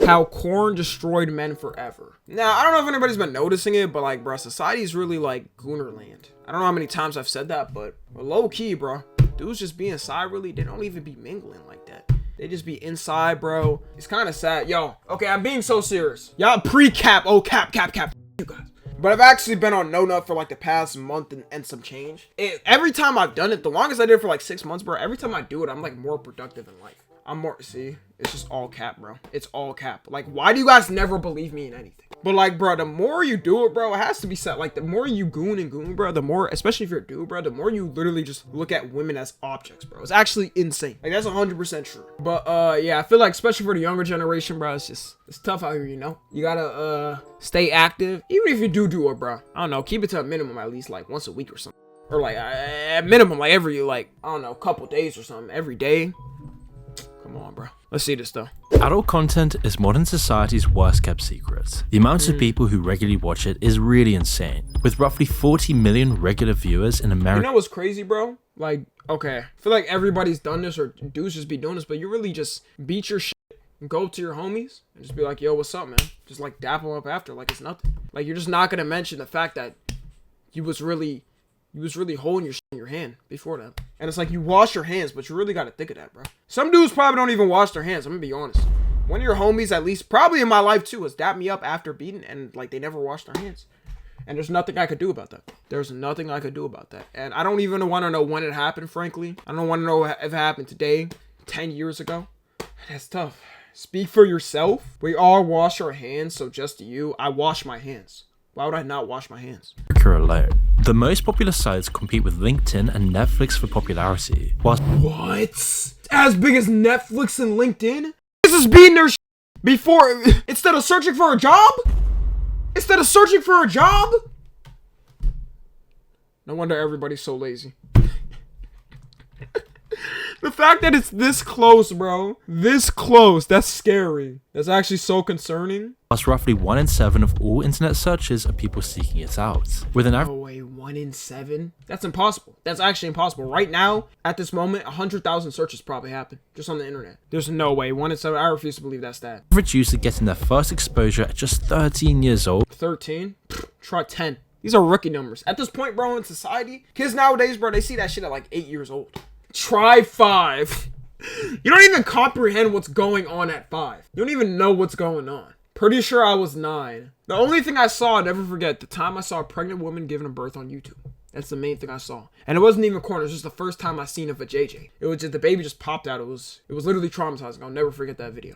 How corn destroyed men forever. Now, I don't know if anybody's been noticing it, but like, bro, society's really like Goonerland. I don't know how many times I've said that, but low key, bro. Dudes just be inside, really. They don't even be mingling like that. They just be inside, bro. It's kind of sad. Yo, okay, I'm being so serious. Y'all pre-cap. Oh, cap. You guys. But I've actually been on no nut for like the past month and some change. Every time I've done it, the longest I did it for like 6 months, bro. Every time I do it, I'm like more productive in life. I'm more, see, it's just all cap, bro. It's all cap. Like, why do you guys never believe me in anything? But like, bro, the more you do it, bro, it has to be set. Like, the more you goon, bro, the more, especially if you're a dude, bro, the more you literally just look at women as objects, bro. It's actually insane. Like, that's 100% true. But yeah, I feel like, especially for the younger generation, bro, it's tough out here, you know? You gotta stay active. Even if you do it, bro, I don't know, keep it to a minimum, at least like once a week or something. Or like at minimum, like every, like, I don't know, couple days or something, every day. Come on, bro. Let's see this though. Adult content is modern society's worst kept secret. The amount of people who regularly watch it is really insane. With roughly 40 million regular viewers in America. You know what's crazy, bro? Like, okay, I feel like everybody's done this or dudes just be doing this, but you really just beat your shit and go up to your homies and just be like, yo, what's up, man? Just like dap them up after like it's nothing. Like, you're just not gonna mention the fact that you was really holding your shit in your hand before that. And it's like, you wash your hands, but you really got to think of that, bro. Some dudes probably don't even wash their hands. I'm going to be honest. One of your homies, at least, probably in my life too, was dap me up after beating, and like, they never washed their hands. And there's nothing I could do about that. There's nothing I could do about that. And I don't even want to know when it happened, frankly. I don't want to know if it happened today, 10 years ago. That's tough. Speak for yourself. We all wash our hands, so just you, I wash my hands. Why would I not wash my hands? Alone. The most popular sites compete with LinkedIn and Netflix for popularity. Whilst what? As big as Netflix and LinkedIn? This is being their before, instead of searching for a job? No wonder everybody's so lazy. The fact that it's this close, bro. This close. That's scary. That's actually so concerning. Plus, roughly 1 in 7 of all internet searches are people seeking it out. With an average. No way, 1 in 7? That's impossible. That's actually impossible. Right now, at this moment, 100,000 searches probably happen just on the internet. There's no way. 1 in 7. I refuse to believe that stat. Average user getting their first exposure at just 13 years old. 13? Try 10. These are rookie numbers. At this point, bro, in society, kids nowadays, bro, they see that shit at like 8 years old. Try 5. You don't even comprehend what's going on at 5. You don't even know what's going on. Pretty sure I was 9. The only thing I saw, I'll never forget, the time I saw a pregnant woman giving a birth on YouTube. That's the main thing I saw. And it wasn't even corn. It was just the first time I seen of a JJ. It was just, the baby just popped out. It was literally traumatizing. I'll never forget that video.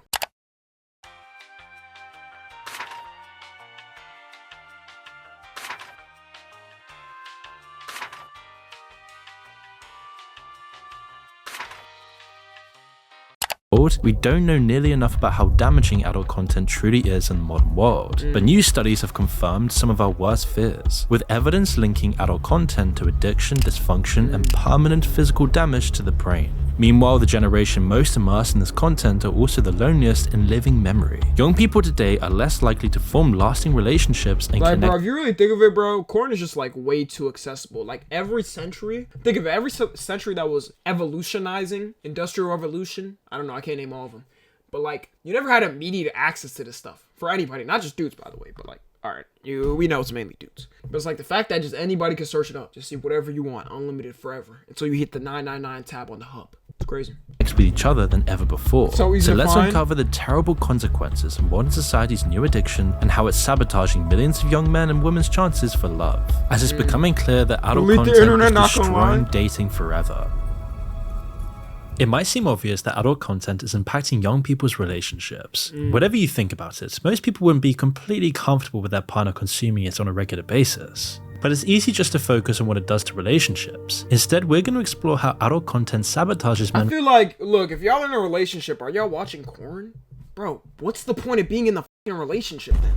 We don't know nearly enough about how damaging adult content truly is in the modern world, but new studies have confirmed some of our worst fears, with evidence linking adult content to addiction, dysfunction, and permanent physical damage to the brain. Meanwhile, the generation most immersed in this content are also the loneliest in living memory. Young people today are less likely to form lasting relationships and like, connect. Bro, if you really think of it, bro, corn is just like way too accessible. Like every century, think of it, every century that was evolutionizing, industrial revolution, I don't know, I can't name all of them. But like, you never had immediate access to this stuff for anybody, not just dudes, by the way, but like, all right, we know it's mainly dudes. But it's like the fact that just anybody can search it up, just see whatever you want, unlimited forever, until you hit the 999 tab on the hub. It's crazy. With each other than ever before. So let's uncover the terrible consequences of modern society's new addiction and how it's sabotaging millions of young men and women's chances for love, as it's becoming clear that adult content is destroying dating forever. It might seem obvious that adult content is impacting young people's relationships. Whatever you think about it, most people wouldn't be completely comfortable with their partner consuming it on a regular basis. But it's easy just to focus on what it does to relationships. Instead, we're going to explore how adult content sabotages men. I feel like, look, if y'all in a relationship, are y'all watching corn? Bro, what's the point of being in the fucking relationship then?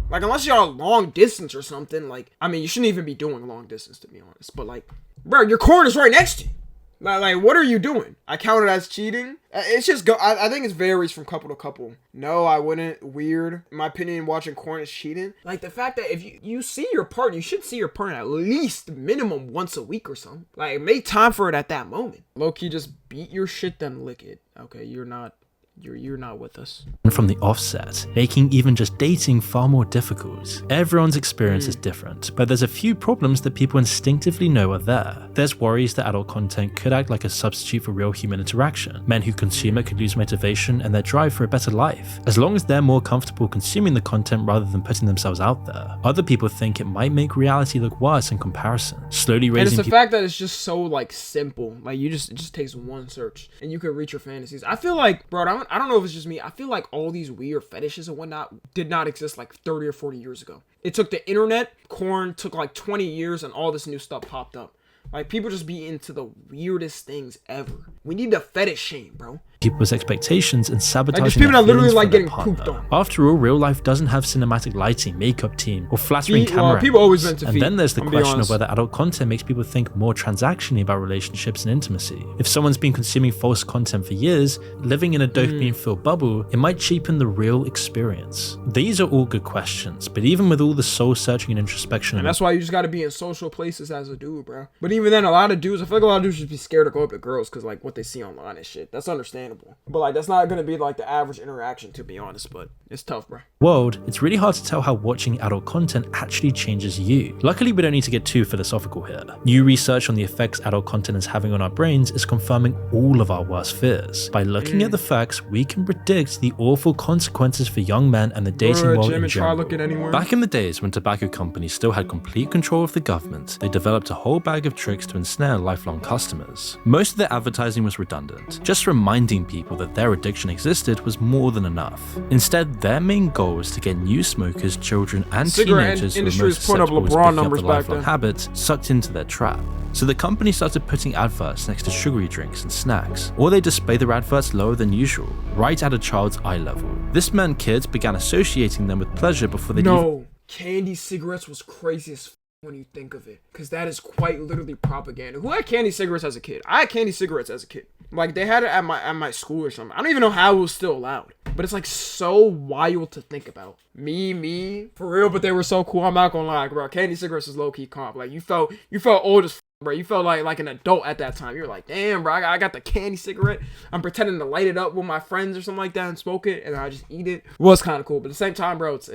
Like, unless y'all long distance or something, like, I mean, you shouldn't even be doing long distance, to be honest. But like, bro, your corn is right next to you. Like, what are you doing? I count it as cheating. It's just I think it varies from couple to couple. No, I wouldn't. Weird. In my opinion, watching corn is cheating. Like the fact that if you see your partner, you should see your partner at least minimum once a week or something. Like make time for it at that moment. Low key, just beat your shit, then lick it. Okay, you're not You're not with us. And from the offset, making even just dating far more difficult. Everyone's experience is different, but there's a few problems that people instinctively know are there. There's worries that adult content could act like a substitute for real human interaction. Men who consume it could lose motivation and their drive for a better life, as long as they're more comfortable consuming the content rather than putting themselves out there. Other people think it might make reality look worse in comparison, slowly raising. And it's the fact that it's just so like simple. Like it just takes one search and you can reach your fantasies. I feel like, bro, I don't know if it's just me. I feel like all these weird fetishes and whatnot did not exist like 30 or 40 years ago. It took the internet, corn took like 20 years, and all this new stuff popped up. Like, people just be into the weirdest things ever. We need to fetish shame, bro. People's expectations and sabotaging like, people that literally like getting pooped on. After all, real life doesn't have cinematic lighting, makeup team, or flattering camera people always meant to and then there's the question of whether adult content makes people think more transactionally about relationships and intimacy. If someone's been consuming false content for years, living in a dopamine-filled bubble, it might cheapen the real experience. These are all good questions, but even with all the soul-searching and introspection, and that's why you just gotta be in social places as a dude, bro. But even then, a lot of dudes, I feel like a lot of dudes just be scared to go up to girls because like what they see online and shit. That's understandable. But like that's not gonna be like the average interaction, to be honest. But it's tough, bro. World, it's really hard to tell how watching adult content actually changes you. Luckily, we don't need to get too philosophical here. New research on the effects adult content is having on our brains is confirming all of our worst fears. By looking at the facts, we can predict the awful consequences for young men and the dating world in general. Back in the days when tobacco companies still had complete control of the government, they developed a whole bag of tricks to ensnare lifelong customers. Most of their advertising was redundant, just reminding people that their addiction existed was more than enough. Instead, their main goal was to get new smokers, children, and teenagers who were most susceptible to picking up the lifelong habits sucked into their trap. So the company started putting adverts next to sugary drinks and snacks, or they display their adverts lower than usual, right at a child's eye level. This meant kids began associating them with pleasure before they candy cigarettes was crazy as when you think of it, because that is quite literally propaganda. Who had candy cigarettes as a kid? I had candy cigarettes as a kid. Like, they had it at my school or something. I don't even know how it was still allowed, but it's like so wild to think about. Me for real. But they were so cool. I'm not gonna lie, bro. Candy cigarettes is low-key comp. Like, you felt old as bro. You felt like an adult at that time. You're like, damn, bro, I got the candy cigarette. I'm pretending to light it up with my friends or something like that and smoke it, and I just eat it. It was kind of cool, but at the same time, bro, it's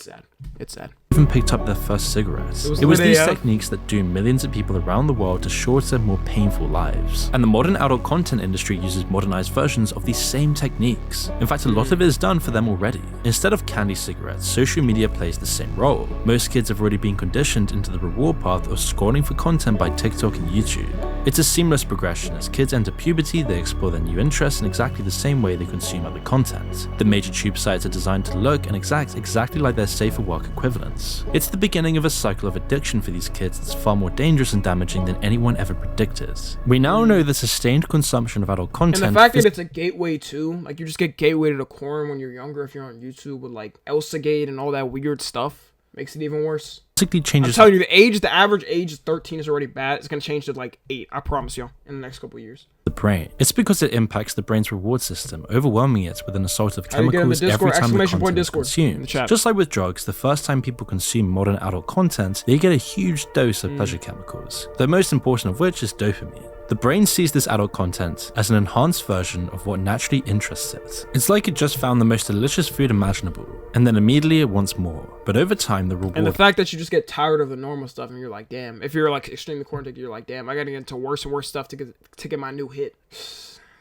sad. It's sad. Even picked up their first cigarettes. It was these techniques that doomed millions of people around the world to shorter, more painful lives. And the modern adult content industry uses modernized versions of these same techniques. In fact, a lot of it is done for them already. Instead of candy cigarettes, social media plays the same role. Most kids have already been conditioned into the reward path of scrolling for content by TikTok and YouTube. It's a seamless progression. As kids enter puberty, they explore their new interests in exactly the same way they consume other content. The major tube sites are designed to look and act exactly like their safer work equivalents. It's the beginning of a cycle of addiction for these kids that's far more dangerous and damaging than anyone ever predicted. We now know that sustained consumption of adult content, and the fact that it's a gateway too, like you just get gateway to the corn when you're younger if you're on YouTube with like Elsagate and all that weird stuff, makes it even worse. Changes. I'm telling you, the average age is 13 is already bad. It's gonna change to like 8. I promise you, in the next couple of years. The brain. It's because it impacts the brain's reward system, overwhelming it with an assault of chemicals every time the content is consumed. Just like with drugs, the first time people consume modern adult content, they get a huge dose of pleasure chemicals. The most important of which is dopamine. The brain sees this adult content as an enhanced version of what naturally interests it. It's like it just found the most delicious food imaginable, and then immediately it wants more. But over time, the reward... And the fact that you just get tired of the normal stuff, and you're like, damn. If you're like extremely quarantined, you're like, damn, I gotta get into worse and worse stuff to get my new hit.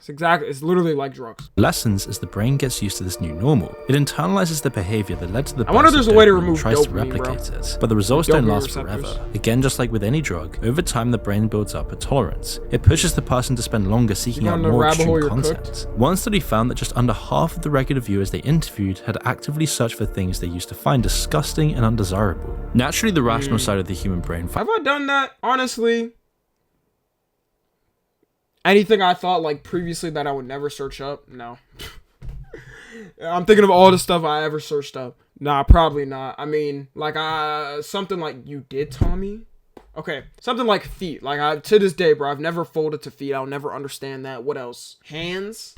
It's literally like drugs. Lessons as the brain gets used to this new normal. It internalizes the behavior that led to the I wonder if there's a way to remove tries to dopamine, replicate it, but the results don't last forever. Again, just like with any drug, over time the brain builds up a tolerance. It pushes the person to spend longer seeking out more extreme content. One study found that just under half of the regular viewers they interviewed had actively searched for things they used to find disgusting and undesirable. Naturally, the rational side of the human brain... Have I done that? Honestly... Anything I thought like previously that I would never search up? No. I'm thinking of all the stuff I ever searched up. Nah, probably not. I mean, like something like you did, Tommy. Okay, something like feet. Like to this day, bro, I've never folded to feet. I'll never understand that. What else? Hands.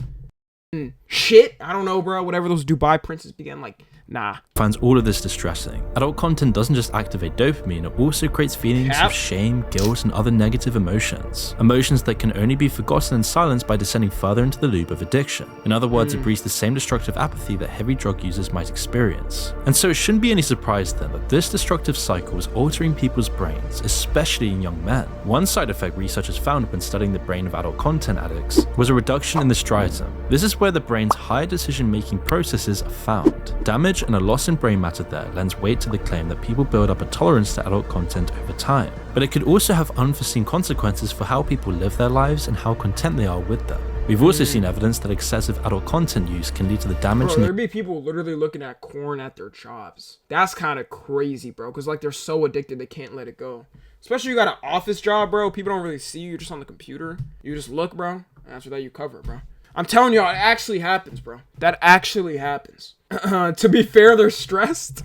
Shit. I don't know, bro. Whatever those Dubai princes began like Nah. Finds all of this distressing. Adult content doesn't just activate dopamine, it also creates feelings of shame, guilt, and other negative emotions. Emotions that can only be forgotten and silenced by descending further into the loop of addiction. In other words, it breeds the same destructive apathy that heavy drug users might experience. And so it shouldn't be any surprise then that this destructive cycle is altering people's brains, especially in young men. One side effect researchers found when studying the brain of adult content addicts was a reduction in the striatum. This is where the brain's higher decision-making processes are found. Damage and a loss in brain matter there lends weight to the claim that people build up a tolerance to adult content over time. But it could also have unforeseen consequences for how people live their lives and how content they are with them. We've also seen evidence that excessive adult content use can lead to the damage. Bro, there'd be people literally looking at corn at their jobs. That's kind of crazy, bro, because like they're so addicted they can't let it go. Especially you got an office job, bro. People don't really see you. You're just on the computer. You just look, bro. And after that, you cover, bro. I'm telling y'all, it actually happens, bro. That actually happens. To be fair, they're stressed.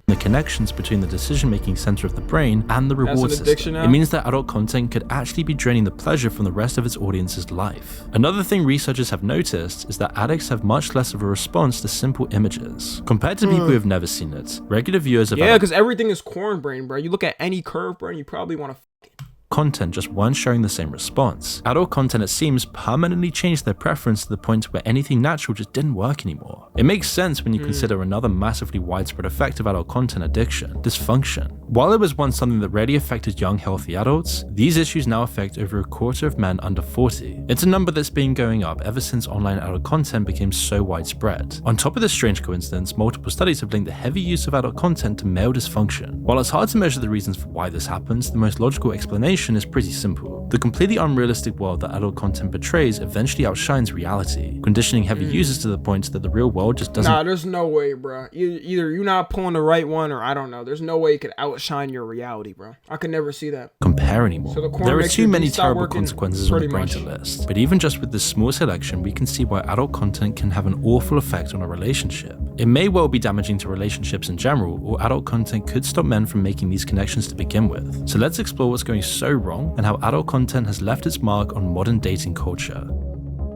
The connections between the decision-making center of the brain and the reward system. It means that adult content could actually be draining the pleasure from the rest of its audience's life. Another thing researchers have noticed is that addicts have much less of a response to simple images. Compared to people who have never seen it, regular viewers of because everything is corn brain, bro. You look at any curve, bro, and you probably want to content just weren't showing the same response. Adult content, it seems, permanently changed their preference to the point where anything natural just didn't work anymore. It makes sense when you consider another massively widespread effect of adult content addiction: dysfunction. While it was once something that rarely affected young, healthy adults, these issues now affect over a quarter of men under 40. It's a number that's been going up ever since online adult content became so widespread. On top of this strange coincidence, multiple studies have linked the heavy use of adult content to male dysfunction. While it's hard to measure the reasons for why this happens, the most logical explanation is pretty simple. The completely unrealistic world that adult content portrays eventually outshines reality, conditioning heavy users to the point that the real world just doesn't. Nah, there's no way, bro. Either you're not pulling the right one, or I don't know. There's no way it could outshine your reality, bro. I could never see that. Compare anymore. So there are too many terrible consequences on the brain to list. But even just with this small selection, we can see why adult content can have an awful effect on a relationship. It may well be damaging to relationships in general, or adult content could stop men from making these connections to begin with. So let's explore what's going so wrong and how adult content has left its mark on modern dating culture.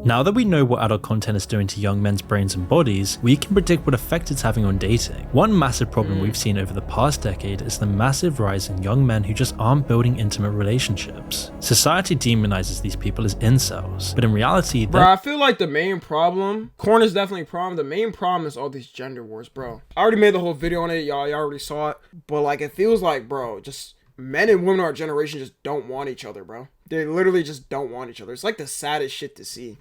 Now that we know what adult content is doing to young men's brains and bodies, we can predict what effect it's having on dating. One massive problem we've seen over the past decade is the massive rise in young men who just aren't building intimate relationships. Society demonizes these people as incels, but in reality, bro, I feel like the main problem, corn is definitely a problem. The main problem is all these gender wars, bro. I already made the whole video on it, y'all already saw it, but like it feels like, bro, just men and women of our generation just don't want each other, bro. They literally just don't want each other. It's like the saddest shit to see.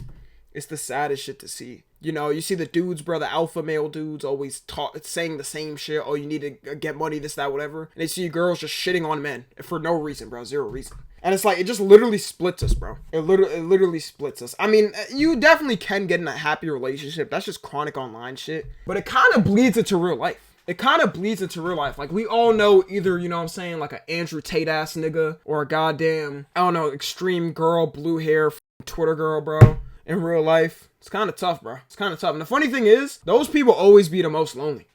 It's the saddest shit to see. You know, you see the dudes, bro, the alpha male dudes always saying the same shit. Oh, you need to get money, this, that, whatever. And they see girls just shitting on men for no reason, bro. Zero reason. And it's like, it just literally splits us, bro. It literally splits us. I mean, you definitely can get in a happy relationship. That's just chronic online shit. But it kind of bleeds into real life. It kind of bleeds into real life. Like, we all know either, you know what I'm saying, like an Andrew Tate ass nigga, or a goddamn, I don't know, extreme girl, blue hair, Twitter girl, bro, in real life. It's kind of tough, bro. It's kind of tough. And the funny thing is, those people always be the most lonely.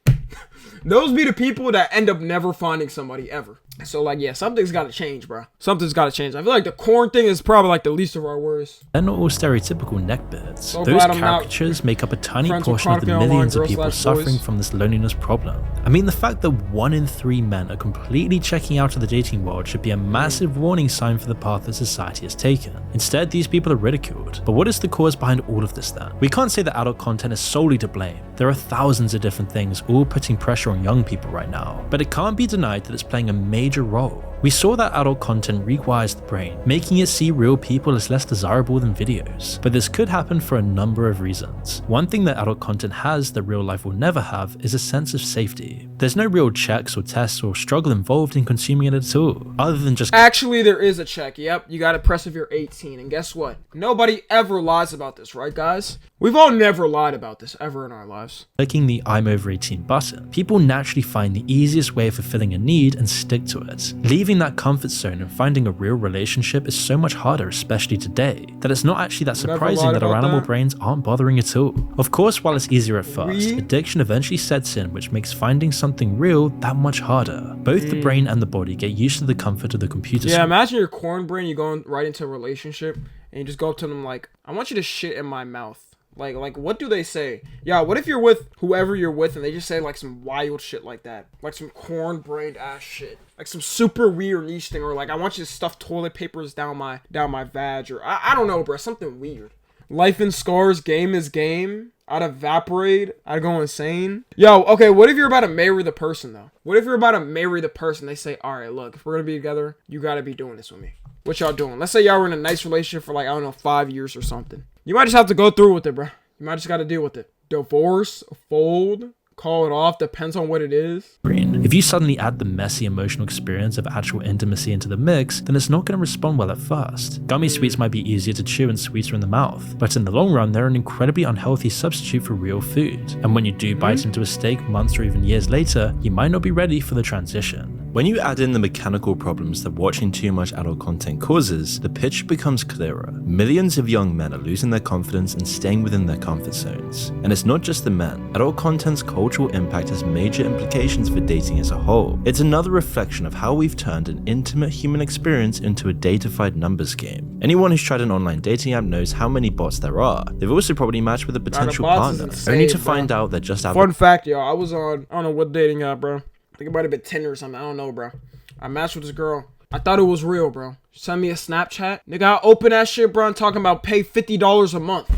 Those be the people that end up never finding somebody ever. So like, yeah, something's got to change, bro. Something's got to change. I feel like the corn thing is probably like the least of our worries. They're not all stereotypical neckbeards. So those caricatures make up a tiny portion of the millions of people suffering from this loneliness problem. I mean, the fact that 1 in 3 men are completely checking out of the dating world should be a massive warning sign for the path that society has taken. Instead, these people are ridiculed. But what is the cause behind all of this then? We can't say that adult content is solely to blame. There are thousands of different things all putting pressure on young people right now. But it can't be denied that it's playing a major role. We saw that adult content rewires the brain, making it see real people as less desirable than videos. But this could happen for a number of reasons. One thing that adult content has that real life will never have is a sense of safety. There's no real checks or tests or struggle involved in consuming it at all, other than just— Actually, there is a check. Yep, you gotta press if you're 18. And guess what? Nobody ever lies about this, right, guys? We've all never lied about this ever in our lives. Clicking the I'm over 18 button, people naturally find the easiest way of fulfilling a need and stick to it. Leaving that comfort zone and finding a real relationship is so much harder, especially today, that it's not actually that surprising that our animal brains aren't bothering at all. Of course, while it's easier at first, addiction eventually sets in, which makes finding something real that much harder. Both the brain and the body get used to the comfort of the computer. Yeah, imagine your corn brain, you going right into a relationship and you just go up to them like, I want you to shit in my mouth Like what do they say? Yeah, what if you're with whoever you're with and they just say like some wild shit like that? Like some corn-brained ass shit. Like some super weird niche thing, or like I want you to stuff toilet papers down my vag, or I don't know, bro, something weird. Life in scars, game is game. I'd evaporate. I'd go insane. Yo, okay, what if you're about to marry the person, though? What if you're about to marry the person? They say, all right, look, if we're going to be together, you got to be doing this with me. What y'all doing? Let's say y'all were in a nice relationship for like, I don't know, 5 years or something. You might just have to go through with it, bro. You might just got to deal with it. Divorce, fold, call it off, depends on what it is. If you suddenly add the messy emotional experience of actual intimacy into the mix, then it's not going to respond well at first. Gummy sweets might be easier to chew and sweeter in the mouth, but in the long run, they're an incredibly unhealthy substitute for real food. And when you do bite into a steak months or even years later, you might not be ready for the transition. When you add in the mechanical problems that watching too much adult content causes, the picture becomes clearer. Millions of young men are losing their confidence and staying within their comfort zones. And it's not just the men. Adult content's cultural impact has major implications for dating as a whole. It's another reflection of how we've turned an intimate human experience into a datafied numbers game. Anyone who's tried an online dating app knows how many bots there are. They've also probably matched with a potential partner, only to find out they're just out. Fun fact, yo, I was on, I don't know what dating app, bro. I think it might have been Tinder or something. I don't know, bro. I matched with this girl. I thought it was real, bro. She sent me a Snapchat. Nigga, I open that shit, bro, and talking about pay $50 a month.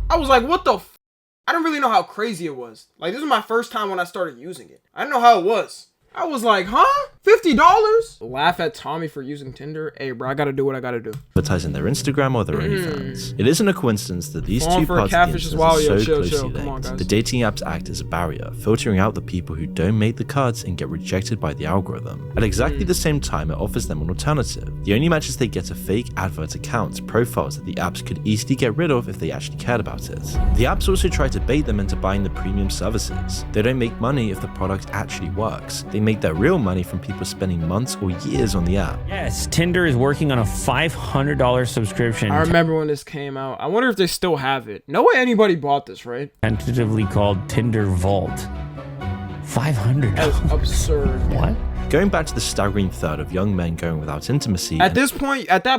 I was like, what the f? I didn't really know how crazy it was. Like, this was my first time when I started using it. I didn't know how it was. I was like, huh? $50? Laugh at Tommy for using Tinder. Hey, bro, I gotta do what I gotta do. Advertising their Instagram or their OnlyFans. It isn't a coincidence that these two parts of the internet are so closely linked. The dating apps act as a barrier, filtering out the people who don't make the cuts and get rejected by the algorithm. At exactly the same time, it offers them an alternative. The only matches they get are fake advert accounts, profiles that the apps could easily get rid of if they actually cared about it. The apps also try to bait them into buying the premium services. They don't make money if the product actually works. They make their real money from people spending months or years on the app. Yes, Tinder is working on a $500 subscription. I remember when this came out. I wonder if they still have it. No way anybody bought this, right? Tentatively called Tinder Vault. $500. That's absurd. What? Going back to the staggering third of young men going without intimacy. At that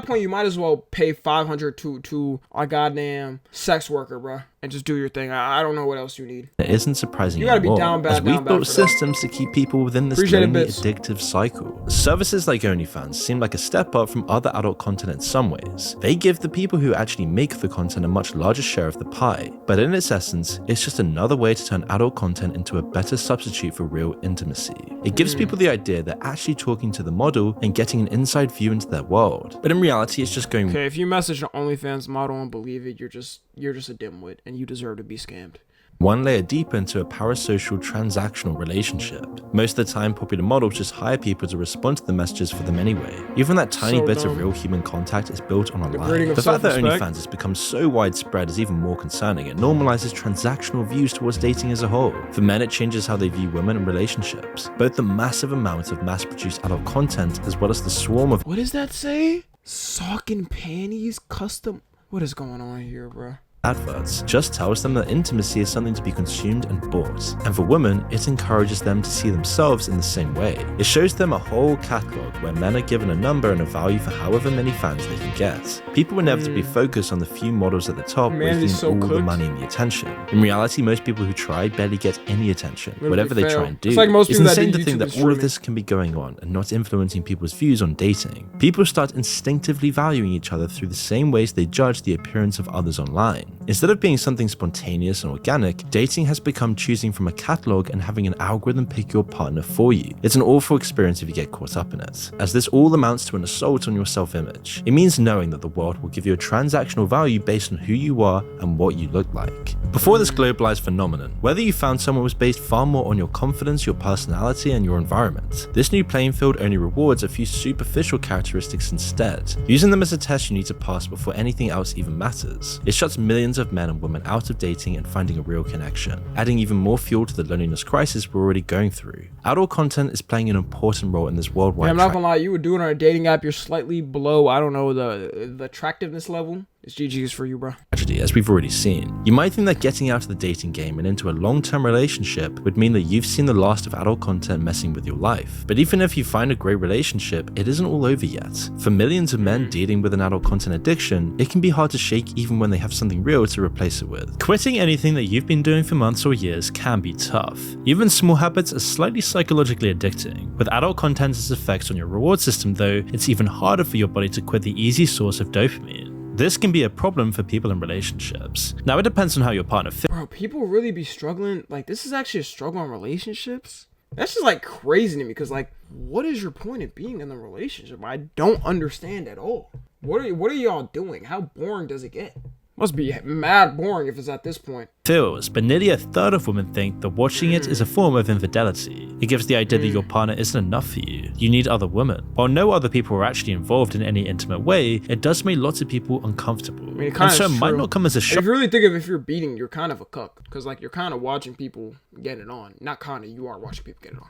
point, you might as well pay $500 to a goddamn sex worker, bro, and just do your thing. I don't know what else you need. It isn't surprising you gotta anymore, be down bad, as we've built systems to keep people within this lonely, addictive cycle. Services like OnlyFans seem like a step up from other adult content in some ways. They give the people who actually make the content a much larger share of the pie, but in its essence, it's just another way to turn adult content into a better substitute for real intimacy. It gives people the idea they're actually talking to the model and getting an inside view into their world, but in reality, it's just going. Okay, if you message an OnlyFans model and believe it, you're just a dimwit and you deserve to be scammed. One layer deeper into a parasocial transactional relationship. Most of the time, popular models just hire people to respond to the messages for them anyway. Even that tiny bit of real human contact is built on a lie. The fact that OnlyFans has become so widespread is even more concerning. It normalizes transactional views towards dating as a whole. For men, it changes how they view women and relationships. Both the massive amount of mass-produced adult content as well as the swarm of— what does that say? Sock and panties custom? What is going on here, bro? Adverts just tells them that intimacy is something to be consumed and bought, and for women, it encourages them to see themselves in the same way. It shows them a whole catalog where men are given a number and a value for however many fans they can get. People inevitably focus on the few models at the top making all the money and the attention. In reality, most people who try barely get any attention, whatever they try and do. It's insane to think that all of this can be going on and not influencing people's views on dating. People start instinctively valuing each other through the same ways they judge the appearance of others online. Instead of being something spontaneous and organic, dating has become choosing from a catalog and having an algorithm pick your partner for you. It's an awful experience if you get caught up in it, as this all amounts to an assault on your self-image. It means knowing that the world will give you a transactional value based on who you are and what you look like. Before this globalized phenomenon, whether you found someone was based far more on your confidence, your personality, and your environment, this new playing field only rewards a few superficial characteristics instead, using them as a test you need to pass before anything else even matters. It shuts millions of men and women out of dating and finding a real connection, adding even more fuel to the loneliness crisis we're already going through. Adult content is playing an important role in this worldwide. I'm not gonna lie, you would do it on a dating app, you're slightly below, I don't know, the attractiveness level. It's GG's for you, bro. Tragedy, as we've already seen. You might think that getting out of the dating game and into a long-term relationship would mean that you've seen the last of adult content messing with your life. But even if you find a great relationship, it isn't all over yet. For millions of men dealing with an adult content addiction, it can be hard to shake even when they have something real to replace it with. Quitting anything that you've been doing for months or years can be tough. Even small habits are slightly psychologically addicting. With adult content's effects on your reward system though, it's even harder for your body to quit the easy source of dopamine. This can be a problem for people in relationships. Now it depends on how your partner feels. Bro, people really be struggling. Like, this is actually a struggle in relationships? That's just like crazy to me, because like, what is your point of being in the relationship? I don't understand at all. What are y'all doing? How boring does it get? Must be mad boring if it's at this point. But nearly a third of women think that watching it is a form of infidelity. It gives the idea that your partner isn't enough for you. You need other women. While no other people are actually involved in any intimate way, it does make lots of people uncomfortable. I mean, and so it might not come as a shock. If you really think of if you're beating, you're kind of a cuck. Because like, you're kind of watching people get it on. Not kind of, you are watching people get it on.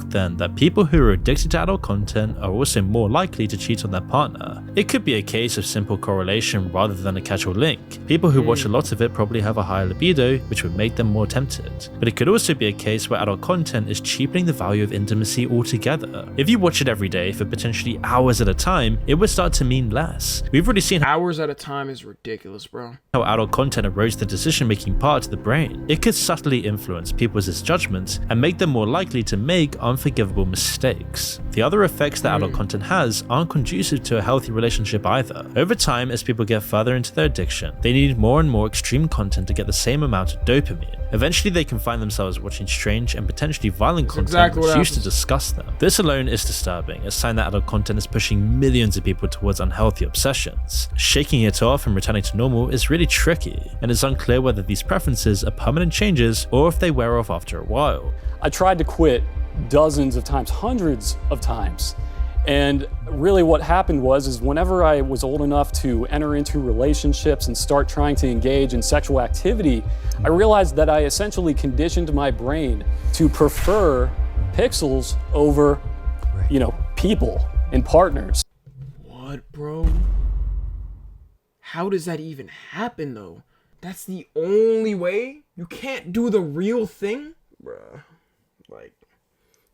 Then that people who are addicted to adult content are also more likely to cheat on their partner. It could be a case of simple correlation rather than a casual link. People who watch a lot of it probably have a higher libido, which would make them more tempted. But it could also be a case where adult content is cheapening the value of intimacy altogether. If you watch it every day for potentially hours at a time, it would start to mean less. We've already seen hours at a time is ridiculous, bro. How adult content erodes the decision-making part of the brain. It could subtly influence people's judgments and make them more likely to make unforgivable mistakes. The other effects that adult content has aren't conducive to a healthy relationship either. Over time, as people get further into their addiction, they need more and more extreme content to get the same amount of dopamine. Eventually, they can find themselves watching strange and potentially violent content which used to disgust them. This alone is disturbing, a sign that adult content is pushing millions of people towards unhealthy obsessions. Shaking it off and returning to normal is really tricky, and it's unclear whether these preferences are permanent changes or if they wear off after a while. I tried to quit dozens of times, hundreds of times. And really what happened was whenever I was old enough to enter into relationships and start trying to engage in sexual activity, I realized that I essentially conditioned my brain to prefer pixels over, people and partners. What, bro? How does that even happen though? That's the only way? You can't do the real thing? Bruh. Like,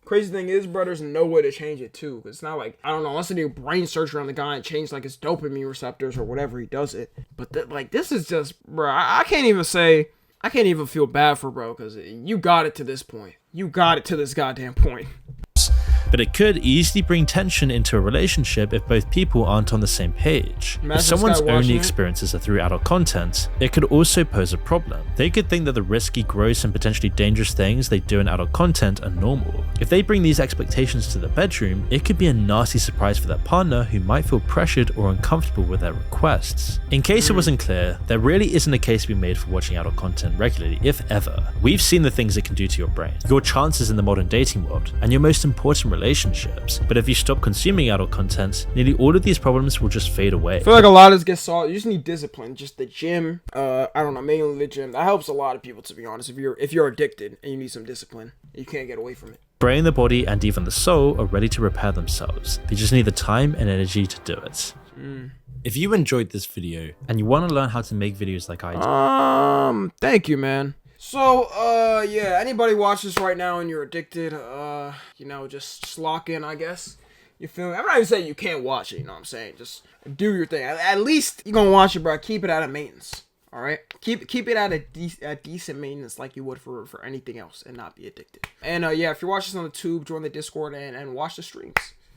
crazy thing is, bro, there's no way to change it too. It's not like, I don't know, unless they do brain surgery on the guy and change like his dopamine receptors or whatever he does it. But this is just, bro, I can't even feel bad for bro, because you got it to this point. You got it to this goddamn point. But it could easily bring tension into a relationship if both people aren't on the same page. If someone's only experiences are through adult content, it could also pose a problem. They could think that the risky, gross, and potentially dangerous things they do in adult content are normal. If they bring these expectations to the bedroom, it could be a nasty surprise for their partner who might feel pressured or uncomfortable with their requests. In case it wasn't clear, there really isn't a case to be made for watching adult content regularly, if ever. We've seen the things it can do to your brain, your chances in the modern dating world, and your most important relationships. But if you stop consuming adult content, nearly all of these problems will just fade away. I feel like a lot of this gets solved. You just need discipline. Just the gym. I don't know, mainly the gym. That helps a lot of people, to be honest. If you're addicted and you need some discipline, you can't get away from it. Brain, the body, and even the soul are ready to repair themselves. They just need the time and energy to do it. If you enjoyed this video and you want to learn how to make videos like I do, thank you, man. So, yeah, anybody watch this right now and you're addicted, just lock in, I guess. You feel me? I'm not even saying you can't watch it, you know what I'm saying? Just do your thing. At least you're gonna watch it, bro. Keep it out of maintenance, all right? Keep it at a decent maintenance like you would for anything else and not be addicted. And, yeah, if you're watching this on the tube, join the Discord and watch the streams.